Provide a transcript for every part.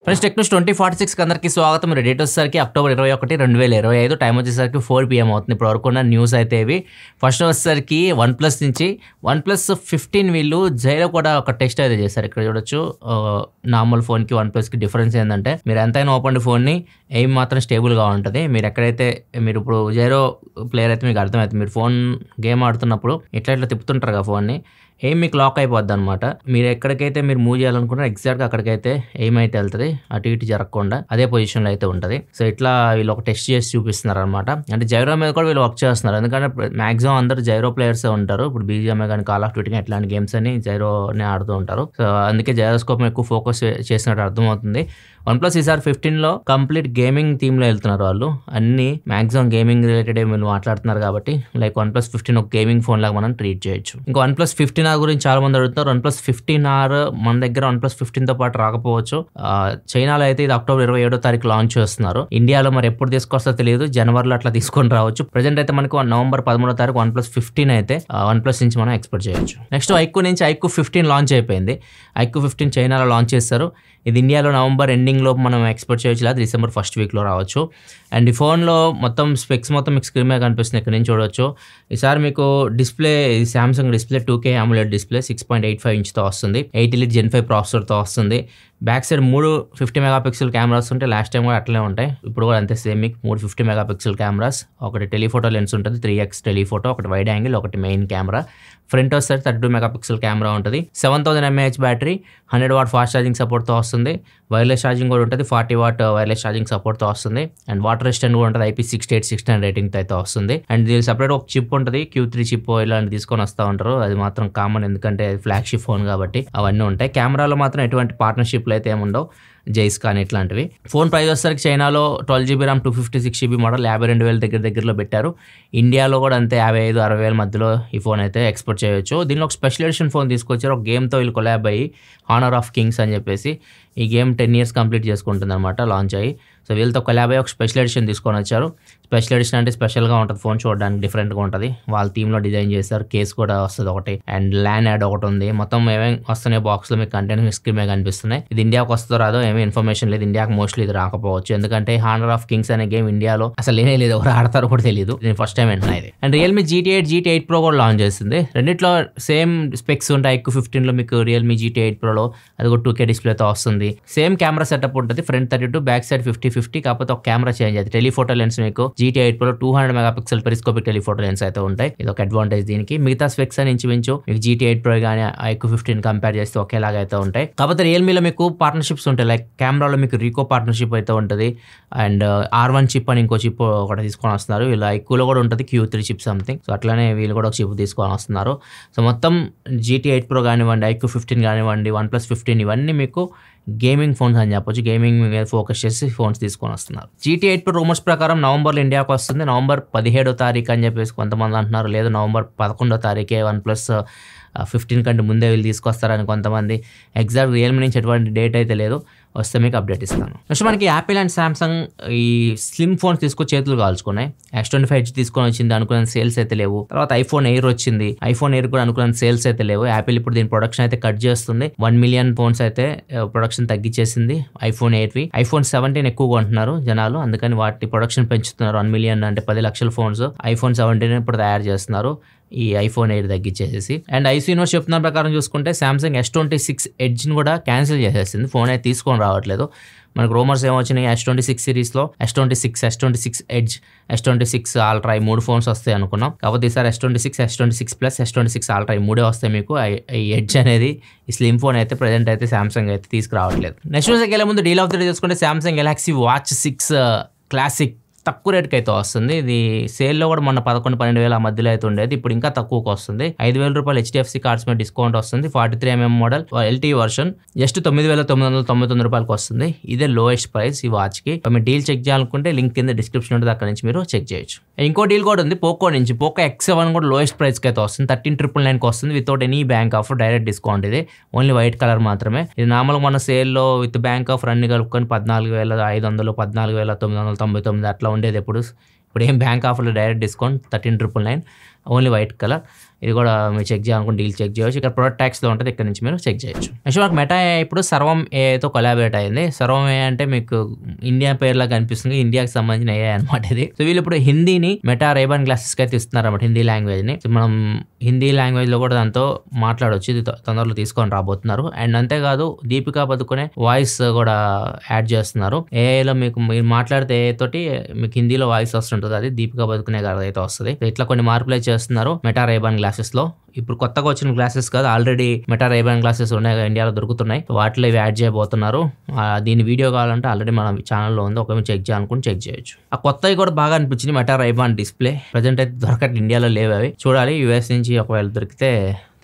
Friends tech news 2046 అందరికీ స్వాగతం. Date వచ్చేసరికి అక్టోబర్ 21, 2025. టైం వచ్చేసరికి 4 PM అవుతుంది. ఇప్పుడు వరకు ఉన్న న్యూస్ అయితే ఇవి. ఫస్ట్ వచ్చేసరికి OnePlus నుంచి OnePlus 15 వీళ్ళు జైలో కూడా ఒక టెస్ట్ అయితే చేశారు. ఇక్కడ చూడొచ్చు నార్మల్ ఫోన్కి OnePlusకి డిఫరెన్స్ ఏంటంటే మీరు ఎంతైనా ఓపెన్ ఫోన్ని ఎయిమ్ మాత్రం స్టేబుల్గా ఉంటుంది. మీరు ఎక్కడైతే మీరు ఇప్పుడు జైరో ప్లేయర్ అయితే మీకు అర్థమవుతుంది. మీరు ఫోన్ గేమ్ ఆడుతున్నప్పుడు ఇట్లా తిప్పుతుంటారు కదా ఫోన్ని, ఎయిమ్ మీకు లాక్ అయిపోద్ది అనమాట. మీరు ఎక్కడికైతే మీరు మూవ్ చేయాలనుకుంటారో ఎగ్జాక్ట్గా అక్కడికైతే ఎయిమ్ అయితే వెళ్తుంది, అటు ఇటు జరగకుండా అదే పొజిషన్లో అయితే ఉంటుంది. సో ఇట్లా వీళ్ళు ఒక టెస్ట్ చేసి చూపిస్తున్నారు అనమాట. అంటే జైరో మీద కూడా వీళ్ళు వర్క్ చేస్తున్నారు, ఎందుకంటే మాక్సిమం అందరూ జైరో ప్లేయర్సే ఉంటారు. ఇప్పుడు BGMI కానీ కాల్ ఆఫ్ డ్యూటీ ఇట్లాంటి గేమ్స్ అని జైరోనే ఆడుతూ ఉంటారు. సో అందుకే జైరోస్కోప్ ఎక్కువ ఫోకస్ చేసినట్టు అర్థమవుతుంది. OnePlus ఈసారి 15లో కంప్లీట్ గేమింగ్ థీమ్లో వెళ్తున్నారు వాళ్ళు. అన్ని మాక్సిమం గేమింగ్ రిలేటెడ్ వీళ్ళు మాట్లాడుతున్నారు కాబట్టి లైక్ OnePlus 15 ఒక గేమింగ్ ఫోన్ లాగా మనం ట్రీట్ చేయొచ్చు. ఇంకా OnePlus 15R గురించి చాలా మంది అడుగుతున్నారు. OnePlus 15R మన దగ్గర OnePlus 15తో పాటు రాకపోవచ్చు. చైనాలో అయితే ఇది అక్టోబర్ 27 లాంచ్ చేస్తున్నారు. ఇండియాలో మరి ఎప్పుడు తీసుకొస్తో తెలియదు, జనవరిలో అట్లా తీసుకొని రావచ్చు. ప్రజెంట్ అయితే మనకు నవంబర్ 13 OnePlus 15 అయితే OnePlus నుంచి మనం ఎక్స్పెక్ట్ చేయొచ్చు. నెక్స్ట్ iQOO నుంచి iQOO 15 లాంచ్ అయిపోయింది. iQOO 15 చైనాలో లాంచ్ చేస్తారు. ఇది ఇండియాలో నవంబర్ ఎండింగ్ లోపు మనం ఎక్స్పెక్ట్ చేయొచ్చు, లేదా డిసెంబర్ ఫస్ట్ వీక్లో రావచ్చు. అండ్ ఈ ఫోన్లో మొత్తం స్పెక్స్ మొత్తం మీకు స్క్రీన్ మీద కనిపిస్తుంది, ఇక్కడ నుంచి చూడవచ్చు. ఈసారి మీకు display Samsung display 2K AMOLED display 6.85 ఇంచ్తో వస్తుంది. 8 Elite Gen 5 ప్రాసెసర్తో వస్తుంది. బ్యాక్ సైడ్ 3 50 మెగాపిక్సెల్ కెమెరాస్ ఉంటాయి. లాస్ట్ టైం కూడా అట్లనే ఉంటాయి, ఇప్పుడు కూడా అంతే సేమ్. మీకు 3 50 మెగాపిక్సెల్ కెమెరాస్, ఒకటి టెలిఫోటో లెన్స్ ఉంటుంది 3x టెలిఫోటో, ఒకటి వైడ్ యాంగిల్, ఒకటి మెయిన్ కెమెరా. ఫ్రంట్ వస్తే 32 మెగాపిక్సెల్ కెమెరా ఉంటుంది. 7000 mAh battery, 100 watt fast charging సపోర్ట్తో వస్తుంది. వైర్లెస్ ఛార్జింగ్ కూడా ఉంటుంది, 40 వాట్ వైర్లెస్ ఛార్జింగ్ సపోర్ట్తో వస్తుంది. అండ్ వాటర్ రెసిస్టెంట్ కూడా ఉంటుంది, IP6869 రేటింగ్తో అయితే వస్తుంది. అండ్ దీనికి సపరేట్ ఒక చిప్ ఉంటుంది, Q3 చిప్ ఇలాంటి తీసుకొని వస్తూ ఉంటారు. అది మాత్రం కామన్, ఎందుకంటే ఫ్లాగ్షిప్ ఫోన్ కాబట్టి అవన్నీ ఉంటాయి. కెమెరాలో మాత్రం ఎటువంటి పార్ట్నర్షిప్లు అయితే ఏముండవు, జైస్ కానీ ఇట్లాంటివి. ఫోన్ ప్రైస్ వచ్చేసరికి చైనాలో 12GB RAM 256GB మోడల్ 52,000 దగ్గరలో పెట్టారు. ఇండియాలో కూడా అంతే 55,000-60,000 మధ్యలో ఈ ఫోన్ అయితే ఎక్స్పోర్ట్ చేయొచ్చు. దీనిలో ఒక స్పెషల్ ఎడిషన్ ఫోన్ తీసుకొచ్చారు, ఒక గేమ్తో వీళ్ళు కొలాబ్ అయ్యి, హానర్ ఆఫ్ కింగ్స్ అని చెప్పేసి. ఈ గేమ్ 10 years కంప్లీట్ చేసుకుంటుంది అనమాట లాంచ్ అయ్యి. సో వీళ్ళతో కొలాబ్ అయ్యి ఒక స్పెషల్ ఎడిషన్ తీసుకొని వచ్చారు. స్పెషల్ ఎడిషన్ అంటే స్పెషల్గా ఉంటుంది, ఫోన్ చూడడానికి డిఫరెంట్గా ఉంటుంది. వాళ్ళ థీమ్లో డిజైన్ చేస్తారు. కేస్ కూడా వస్తుంది ఒకటి, అండ్ ల్యాన్ యాడ్ ఒకటి ఉంది. మొత్తం ఏమేమి వస్తున్నాయి బాక్స్లో మీకు కంటెంట్ స్క్రీన్ మీద కనిపిస్తున్నాయి. ఇది ఇండియాకి వస్తుందో రాదో ఏమీ ఇన్ఫర్మేషన్ లేదు. ఇండియాకి మోస్ట్లీ ఇది రాకపోవచ్చు, ఎందుకంటే హానర్ ఆఫ్ కింగ్స్ అనే గేమ్ ఇండియాలో అసలు లేనే లేదు, ఎవరు ఆడతారో కూడా తెలియదు. నేను ఫస్ట్ టైం వింటున్నా ఇది. అండ్ రియల్మీ GT8 Pro కూడా లాంచ్ చేస్తుంది. రెండిట్లో సేమ్ స్పెక్స్ ఉంటాయి. iQOO 15లో మీకు రియల్మీ GT8 Proలో అది కూడా 2K డిస్ప్లేతో వస్తుంది. సేమ్ కెమెరా సెటప్ ఉంటుంది, ఫ్రంట్ 32, బ్యాక్ సైడ్ 50-50. కాకపోతే ఒక కెమెరా చేంజ్ అవుతుంది. టెలిఫోటో లెన్స్ మీకు GT8 Pro 200 megapixel periscopic telephoto lens అయితే ఉంటాయి. ఇది ఒక అడ్వాంటేజ్ దీనికి. మిగతా స్పెక్స్ అని ఇంచుమించు మీకు GT8 Pro కానీ iQOO 15 కంపేర్ చేస్తే ఒకేలాగా అయితే ఉంటాయి. కాకపోతే రియల్మీలో మీకు పార్ట్నర్షిప్స్ ఉంటాయి. లైక్ కెమెరాలో మీకు రీకో పార్ట్నర్షిప్ అయితే ఉంటుంది. అండ్ R1 చిప్ అని ఇంకో చిప్ ఒకటి తీసుకొని వస్తున్నారు. వీళ్ళు iQOOలో కూడా ఉంటుంది Q3 చిప్ సంథింగ్. సో అట్లానే వీళ్ళు కూడా ఒక చిప్ తీసుకొని వస్తున్నారు. సో మొత్తం GT8 Pro కానివ్వండి, iQOO 15 కానివ్వండి, OnePlus 15 ఇవన్నీ మీకు గేమింగ్ ఫోన్స్ అని చెప్పొచ్చు. గేమింగ్ మీద ఫోకస్ చేసి ఫోన్స్ తీసుకొని వస్తున్నారు. GT8 Pro రూమర్స్ ప్రకారం నవంబర్లో ఇండియాకి వస్తుంది. నవంబర్ 17 అని చెప్పేసి కొంతమంది అంటున్నారు, లేదు నవంబర్ 11 OnePlus 15 కంటే ముందే వీళ్ళు తీసుకొస్తారని కొంతమంది. ఎగ్జాక్ట్ రియల్మీ నుంచి ఎటువంటి డేట్ అయితే లేదు, వస్తే మీకు అప్డేట్ ఇస్తాను. నెక్స్ట్ మనకి యాపిల్ అండ్ సామ్సంగ్ ఈ స్లిమ్ ఫోన్స్ తీసుకొని చేతులు కాల్చుకున్నాయి. S25 Edge తీసుకొని వచ్చింది, అనుకున్న సేల్స్ అయితే లేవు. తర్వాత iPhone Air వచ్చింది, iPhone Air కూడా అనుకున్న సేల్స్ అయితే లేవు. యాపిల్ ఇప్పుడు దీని ప్రొడక్షన్ అయితే కట్ చేస్తుంది. 1 million ఫోన్స్ అయితే ప్రొడక్షన్ తగ్గించేసింది iPhone 8వి. iPhone 17 ఎక్కువ కొంటున్నారు జనాలు, అందుకని వాటి ప్రొడక్షన్ పెంచుతున్నారు. 1 million అంటే 10 లక్షల ఫోన్స్ iPhone 17 ఇప్పుడు తయారు చేస్తున్నారు, ఈ iPhone 8 తగ్గించేసి. అండ్ IC యూనివర్స్ చెప్తున్న ప్రకారం చూసుకుంటే సామ్సంగ్ S26 Edgeని కూడా క్యాన్సిల్ చేసేసింది, ఫోన్ అయితే తీసుకొని రావట్లేదు. మనకు రూమర్స్ ఏమొచ్చినాయి, S26 సిరీస్లో S26 Edge, S26 Ultra ఈ 3 ఫోన్స్ వస్తాయి అనుకున్నాం. కాకపోతే ఈసారి S26 Plus, S26 Ultra ఈ 3 వస్తాయి మీకు. ఈ ఎడ్జ్ అనేది ఈ స్లిమ్ ఫోన్ అయితే ప్రజెంట్ అయితే సామ్సంగ్ అయితే తీసుకురావట్లేదు. నెక్స్ట్ న్యూస్కి వెళ్ళే ముందు డీల్ ఆఫ్ ది డే చూసుకుంటే సామ్సంగ్ Galaxy Watch 6 క్లాసిక్ తక్కువ రేట్కి అయితే వస్తుంది. ఇది సేల్లో కూడా మొన్న 11-12 మధ్యలో అయితే ఉండేది, ఇప్పుడు ఇంకా తక్కువకి వస్తుంది. 5,000 రూపాయలు HDFC కార్డ్స్ మీద డిస్కౌంట్ వస్తుంది. 43mm model LTE version just 9,999 రూపాయలకి వస్తుంది. ఇదే లోయెస్ట్ ప్రైస్ ఈ వాచ్ కి. మీరు డీల్ చెక్ చేయాలనుకుంటే లింక్ కింద డిస్క్రిప్షన్ ఉంటుంది, అక్కడ నుంచి మీరు చెక్ చేయొచ్చు. ఇంకో డీల్ కూడా ఉంది పోకో నుంచి. పోకో X7 కూడా లోయెస్ట్ ప్రైస్ కి అయితే వస్తుంది, 13,999కి వస్తుంది without any bank offer, direct discount. ఇది ఓన్లీ వైట్ కలర్ మాత్రమే. ఇది నార్మల్ మన సేల్లో విత్ బ్యాంక్ ఆఫర్ అన్ని కలుపుకొని 14,500, 14,999 అట్లా ఉండేది. ఇప్పుడు ఏం బ్యాంక్ ఆఫర్లో direct discount 13,999. Only white colour. ఇది కూడా మీరు చెక్ చేయాలనుకుంటే డీల్ చెక్ చేయవచ్చు. ఇక్కడ ప్రొడక్ట్ ట్యాక్స్లో ఉంటుంది, ఇక్కడ నుంచి మీరు చెక్ చేయొచ్చు. నెక్స్ట్ మనకు మెటా ఇప్పుడు సర్వం ఏఐతో కొలాబరేట్ అయింది. సర్వం ఏఐ అంటే మీకు ఇండియా పేర్లా కనిపిస్తుంది, ఇండియాకి సంబంధించిన ఏఐ అనమాట ఇది. సో వీళ్ళు ఇప్పుడు హిందీని మెటా రేబాన్ గ్లాసెస్కి అయితే ఇస్తున్నారు అనమాట, హిందీ లాంగ్వేజ్ని. మనం హిందీ లాంగ్వేజ్లో కూడా దాంతో మాట్లాడవచ్చు, ఇది తొందరలో తీసుకొని రాబోతున్నారు. అండ్ అంతేకాదు దీపికా పదుకునే వాయిస్ కూడా యాడ్ చేస్తున్నారు. ఏఐలో మీకు మీరు మాట్లాడితే ఏఐ తోటి మీకు హిందీలో వాయిస్ వస్తుంటుంది, అది దీపికా పదుకునే గారు అయితే వస్తుంది. ఇట్లా కొన్ని మార్పులు చేస్తున్నారు మెటా రేబాన్ గ్లాసెస్ లో. ఇప్పుడు కొత్తగా వచ్చిన గ్లాసెస్ కాదు, ఆల్రెడీ మెటా రేబాన్ గ్లాసెస్ ఉన్నాయి, ఇండియాలో దొరుకుతున్నాయి. వాటిలో ఇవి యాడ్ చేయబోతున్నారు. దీని వీడియో కావాలంటే ఆల్రెడీ మన ఛానల్లో ఉంది, ఒక చెక్ చేయాలనుకుని చెక్ చేయొచ్చు. ఆ కొత్తవి కూడా బాగా అనిపించింది మెటా రేబాన్ డిస్ప్లే. ప్రజెంట్ అయితే దొరకట్లేదు, ఇండియాలో లేవు అవి. చూడాలి, యూఎస్ నుంచి ఒకవేళ దొరికితే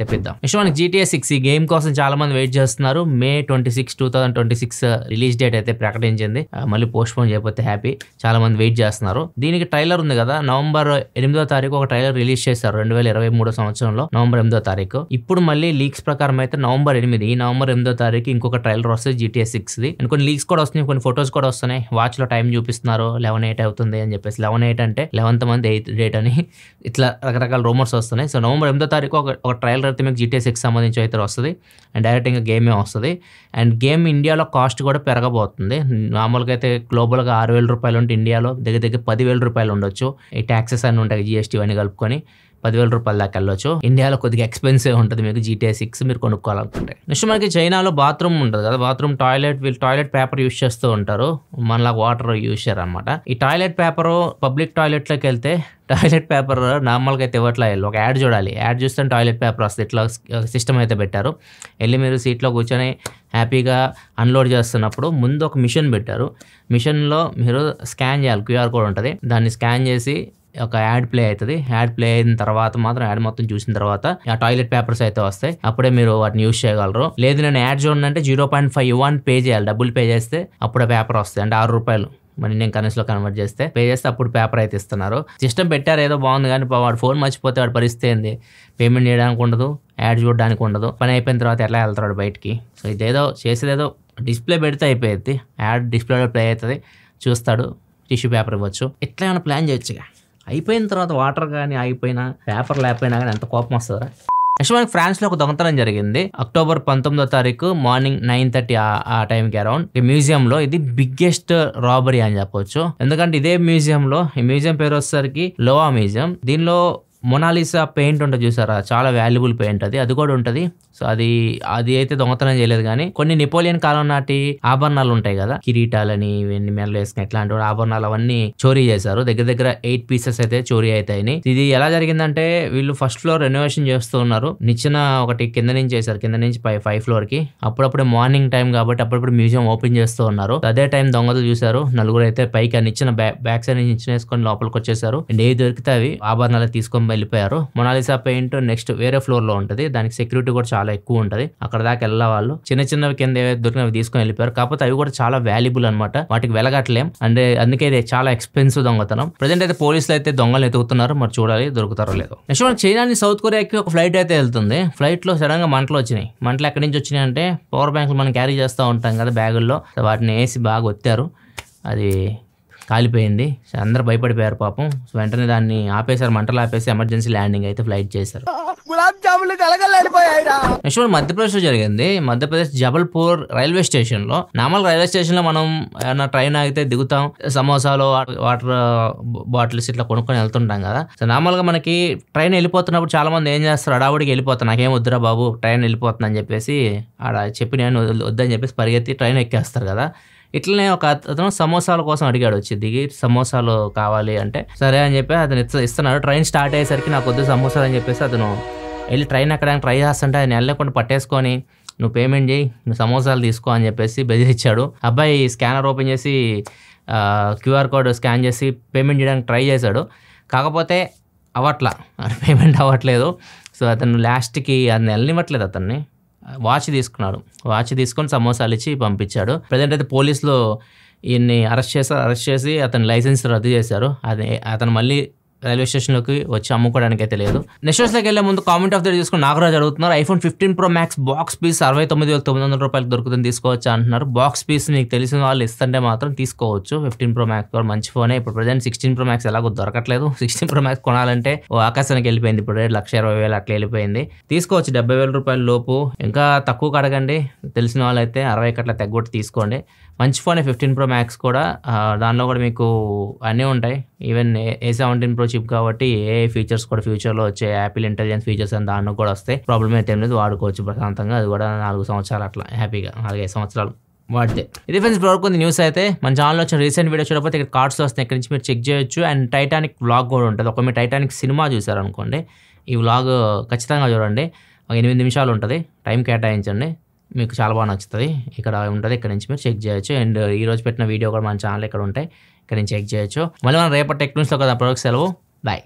తెప్పిద్దాం. నెక్స్ట్ మనకి GTA 6 ఈ గేమ్ కోసం చాలా మంది వెయిట్ చేస్తున్నారు. May 26, 2026 రిలీజ్ డేట్ అయితే ప్రకటించింది. మళ్ళీ పోస్ట్ పోన్ చేయకపోతే హ్యాపీ, చాలా మంది వెయిట్ చేస్తున్నారు. దీనికి ట్రైలర్ ఉంది కదా, November 8వ తారీఖు ఒక ట్రైలర్ రిలీజ్ చేశారు 2023 సంవత్సరంలో, November 8వ తారీఖు. ఇప్పుడు మళ్ళీ లీక్స్ ప్రకారం అయితే November 8, ఈ November 8వ తారీఖు ఇంకొక ట్రైలర్ వస్తుంది GTA 6ది. అండ్ కొన్ని లీక్స్ కూడా వస్తున్నాయి, కొన్ని ఫొటోస్ కూడా వస్తున్నాయి. వాచ్ లో టైం చూపిస్తున్నారు, 11:08 అవుతుంది అని చెప్పేసి. 11:08 అంటే 11th month 8th date అని ఇట్లా రకరకాల రూమర్స్ వస్తున్నాయి. సో November 8వ తారీఖు ఒక ట్రైలర్ అయితే మీకు GTA 6 సంబంధించి అయితే వస్తుంది. అండ్ డైరెక్ట్ ఇంకా గేమే వస్తుంది. అండ్ గేమ్ ఇండియాలో కాస్ట్ కూడా పెరగబోతుంది. నార్మల్గా అయితే గ్లోబల్గా 6,000 రూపాయలు ఉంటే ఇండియాలో దగ్గర 10,000 రూపాయలు ఉండొచ్చు. ఈ ట్యాక్సెస్ అన్నీ ఉంటాయి, GST అన్ని కలుపుకొని 10,000 రూపాయల దాకా వెళ్ళొచ్చు. ఇండియాలో కొద్దిగా ఎక్స్పెన్సివ్ ఉంటుంది మీకు GTA 6 మీరు కొనుక్కోవాలనుకుంటే. నెక్స్ట్ మనకి చైనాలో బాత్రూమ్ ఉంటుంది కదా, బాత్రూమ్ వీళ్ళు టాయిలెట్ పేపర్ యూస్ చేస్తూ ఉంటారు, మనలా వాటర్ యూస్ చేయరు అనమాట. ఈ టాయిలెట్ పేపర్ పబ్లిక్ టాయిలెట్లోకి వెళ్తే టాయిలెట్ పేపర్ నార్మల్గా అయితే ఇవ్వట్లా, ఒక యాడ్ చూడాలి, యాడ్ చూస్తే టాయిలెట్ పేపర్ వస్తుంది. ఇట్లా సిస్టమ్ అయితే పెట్టారు. వెళ్ళి మీరు సీట్లో కూర్చొని హ్యాపీగా అన్లోడ్ చేస్తున్నప్పుడు ముందు ఒక మిషన్ పెట్టారు. మిషన్లో మీరు స్కాన్ చేయాలి, QR కోడ్ ఉంటుంది, దాన్ని స్కాన్ చేసి ఒక యాడ్ ప్లే అవుతుంది. యాడ్ ప్లే అయిన తర్వాత మాత్రం యాడ్ మొత్తం చూసిన తర్వాత ఆ టాయిలెట్ పేపర్స్ అయితే వస్తాయి, అప్పుడే మీరు వాటిని యూస్ చేయగలరు. లేదు నేను యాడ్ చూడండి అంటే 0.5 yuan పే చేయాలి, డబ్బులు పే చేస్తే అప్పుడు పేపర్ వస్తాయి. అంటే 6 రూపాయలు మన ఇండియన్ కరెన్సీలో కన్వర్ట్ చేస్తే పే చేస్తే అప్పుడు పేపర్ అయితే ఇస్తున్నారు. సిస్టమ్ పెట్టారు, ఏదో బాగుంది, కానీ వాడు ఫోన్ మర్చిపోతే వాడు పరిస్థితి ఏంది, పేమెంట్ చేయడానికి ఉండదు, యాడ్ చూడడానికి ఉండదు, పని అయిపోయిన తర్వాత ఎట్లా వెళ్తాడు బయటికి. సో ఇదేదో చేసేదేదో డిస్ప్లే పెడితే అయిపోయింది, యాడ్ డిస్ప్లేలో ప్లే అవుతుంది, చూస్తాడు, టిష్యూ పేపర్ ఇవ్వచ్చు. ఎట్లా ఏమైనా ప్లాన్ చేయొచ్చుగా. అయిపోయిన తర్వాత వాటర్ కానీ ఆగిపోయినా పేపర్ లేకపోయినా కానీ ఎంత కోపం వస్తుందా. నెక్స్ట్ మనకి ఫ్రాన్స్లో ఒక దొంగతనం జరిగింది. October 19వ తారీఖు మార్నింగ్ 9:30 ఆ టైంకి అరౌండ్. ఈ మ్యూజియంలో ఇది బిగ్గెస్ట్ రాబరీ అని చెప్పొచ్చు. ఎందుకంటే ఇదే మ్యూజియంలో, ఈ మ్యూజియం పేరు వచ్చేసరికి లోవా మ్యూజియం. దీనిలో మొనాలిసా పెయింట్ ఉంటుంది చూసారా, చాలా వాల్యుబుల్ పెయింట్ అది కూడా ఉంటుంది. సో అది అయితే దొంగతనం చేయలేదు, కానీ కొన్ని నెపోలియన్ కాలం నాటి ఆభరణాలు ఉంటాయి కదా, కిరీటాలని ఇవన్నీ మెడలో వేసుకుని ఇట్లాంటి ఆభరణాలు అవన్నీ చోరీ చేశారు. దగ్గర 8 pieces అయితే చోరీ అవుతాయి. ఇది ఎలా జరిగిందంటే వీళ్ళు ఫస్ట్ ఫ్లోర్ రెనోవేషన్ చేస్తూ ఉన్నారు, నిచ్చెన ఒకటి కింద నుంచి చేశారు, కింద నుంచి 5 floor కి. అప్పుడప్పుడే మార్నింగ్ టైం కాబట్టి అప్పుడప్పుడు మ్యూజియం ఓపెన్ చేస్తూ ఉన్నారు. అదే టైం దొంగలు చూశారు, నలుగురు అయితే పైకి ఆ నిచ్చెన బ్యాక్ సైడ్ నుంచి నిచ్చెన వేసుకొని లోపలికి వచ్చేసారు. అండ్ ఏవి దొరికితే అవి ఆభరణాలు తీసుకొని వెళ్ళిపోయారు. మొనాలిసా పెయింట్ నెక్స్ట్ వేరే ఫ్లోర్ లో ఉంటుంది, దానికి సెక్యూరిటీ కూడా చాలా ఎక్కువ ఉంటుంది, అక్కడ దాకా వెళ్ళే వాళ్ళు చిన్నవి కింద దొరికినవి తీసుకొని వెళ్ళిపోయారు. కాకపోతే అవి కూడా చాలా వాల్యుబుల్ అనమాట, వాటికి వెలగట్లేం. అంటే అందుకే ఇది చాలా ఎక్స్పెన్సివ్ దొంగతనం. ప్రజెంట్ అయితే పోలీసులు అయితే దొంగలు ఎతుకుతున్నారు, మరి చూడాలి దొరుకుతారో లేదో. నెక్స్ట్ మన చైనా నుంచి సౌత్ కొరియాకి ఒక ఫ్లైట్ అయితే వెళ్తుంది. ఫ్లైట్ లో సడన్ గా మంటలు వచ్చినాయి. మంటలు ఎక్కడి నుంచి వచ్చినాయి అంటే పవర్ బ్యాంకులు మనం క్యారీ చేస్తూ ఉంటాం కదా బ్యాగుల్లో, వాటిని వేసి బాగా ఒత్తారు, అది కాలిపోయింది. అందరూ భయపడిపోయారు పాపం. వెంటనే దాన్ని ఆపేశారు, మంటలు ఆపేసి ఎమర్జెన్సీ ల్యాండింగ్ అయితే ఫ్లైట్ చేశారు. నెక్స్ట్ మధ్యప్రదేశ్లో జరిగింది. మధ్యప్రదేశ్ జబల్పూర్ రైల్వే స్టేషన్ లో, నార్మల్ రైల్వే స్టేషన్ లో మనం ఏమన్నా ట్రైన్ ఆగితే దిగుతాం, సమోసాలు వాటర్ బాటిల్స్ ఇట్లా కొనుక్కొని వెళ్తుంటాం కదా. సో నార్మల్ గా మనకి ట్రైన్ వెళ్ళిపోతున్నప్పుడు చాలా మంది ఏం చేస్తారు, అడావుడికి వెళ్ళిపోతారు, నాకేం వద్దురా బాబు ట్రైన్ వెళ్ళిపోతుంది అని చెప్పేసి ఆడ చెప్పి నేను వద్దని చెప్పేసి పరిగెత్తి ట్రైన్ ఎక్కేస్తారు కదా. ఇట్లనే ఒక అతను సమోసాల కోసం అడిగాడు, వచ్చి దిగి సమోసాలు కావాలి అంటే సరే అని చెప్పి అతను ఇస్తున్నాడు. ట్రైన్ స్టార్ట్ అయ్యేసరికి నాకు వద్దు సమోసాలు అని చెప్పేసి అతను వెళ్ళి ట్రైన్ ఎక్కడానికి ట్రై చేస్తుంటే ఆయన వెళ్ళకుండా పట్టేసుకొని నువ్వు పేమెంట్ చేయి, నువ్వు సమోసాలు తీసుకో అని చెప్పేసి బెదిరించాడు. అబ్బాయి స్కానర్ ఓపెన్ చేసి QR కోడ్ స్కాన్ చేసి పేమెంట్ చేయడానికి ట్రై చేశాడు, కాకపోతే అవ్వట్లా, పేమెంట్ అవ్వట్లేదు. సో అతను లాస్ట్కి అతను వెళ్ళనివ్వట్లేదు, అతన్ని వాచ్ తీసుకున్నాడు, వాచ్ తీసుకొని సమోసాలు ఇచ్చి పంపించాడు. ప్రజెంట్ అయితే పోలీసులు ఈయన్ని అరెస్ట్ చేసి అతని లైసెన్స్ రద్దు చేశారు. అతను మళ్ళీ రైల్వే స్టేషన్లోకి వచ్చి అమ్ముకోవడానికి అయితే లేదు. నెక్స్ట్ న్యూస్లోకి వెళ్ళే ముందు కామెంట్ ఆఫ్ ద డే చూసుకుని నాగరాజు అడుగుతున్నారు, iPhone 15 Pro Max box piece 69,900 దొరుకుతుంది, తీసుకోవచ్చు అంటున్నారు. బాక్స్ పీస్ మీకు తెలిసిన వాళ్ళు ఇస్తుంటే మాత్రం తీసుకోవచ్చు. 15 Pro Max కూడా మంచి ఫోనే. ఇప్పుడు ప్రజెంట్ 16 Pro Max ఎలాగో దొరకట్లేదు. 16 Pro Max కొనాలంటే ఆకాశానికి వెళ్ళిపోయింది, ఇప్పుడు రేట్ 1,20,000 అట్లా వెళ్ళిపోయింది. తీసుకోవచ్చు 70,000 రూపాయల ఇంకా తక్కువ అడగండి, తెలిసిన వాళ్ళు అయితే 60 అట్లా తగ్గొట్టి తీసుకోండి. మంచి ఫోనే 15 Pro Max కూడా. దానిలో కూడా మీకు అన్నీ ఉంటాయి. ఈవెన్ A17 Pro చిప్ కాబట్టి ఏ ఫీచర్స్ కూడా ఫ్యూచర్లో వచ్చే యాపిల్ ఇంటెలిజెన్స్ ఫీచర్స్ అని దానికి కూడా వస్తాయి. ప్రాబ్లం అయితే ఏం లేదు, వాడుకోవచ్చు ప్రశాంతంగా. అది కూడా 4 సంవత్సరాలు అట్లా హ్యాపీగా 4-5 సంవత్సరాలు వాడితే. ఇది ఫ్రెండ్స్ ఇప్పుడు ఉంది న్యూస్ అయితే. మన ఛానల్లో వచ్చిన రీసెంట్ వీడియో చూడకపోతే ఇక్కడ కార్డ్స్ వస్తాయి, ఇక్కడ నుంచి మీరు చెక్ చేయొచ్చు. అండ్ టైటానిక్ వ్లాగ్ కూడా ఉంటుంది. ఒక మీరు టైటానిక్ సినిమా చూసారనుకోండి, ఈ వ్లాగ్ ఖచ్చితంగా చూడండి. 8 నిమిషాలు ఉంటుంది, టైం కేటాయించండి, మీకు చాలా బాగా నచ్చుతుంది. ఇక్కడ ఉంటుంది, ఇక్కడ నుంచి మీరు చెక్ చేయొచ్చు. అండ్ ఈ రోజు పెట్టిన వీడియో కూడా మన ఛానల్ ఇక్కడ ఉంటాయి, ఇక్కడ నుంచి చెక్ చేయొచ్చు. మళ్ళీ మనం రేపటి టెక్ న్యూస్లో కదా ప్రొడక్ట్స్ సెలవు. బాయ్.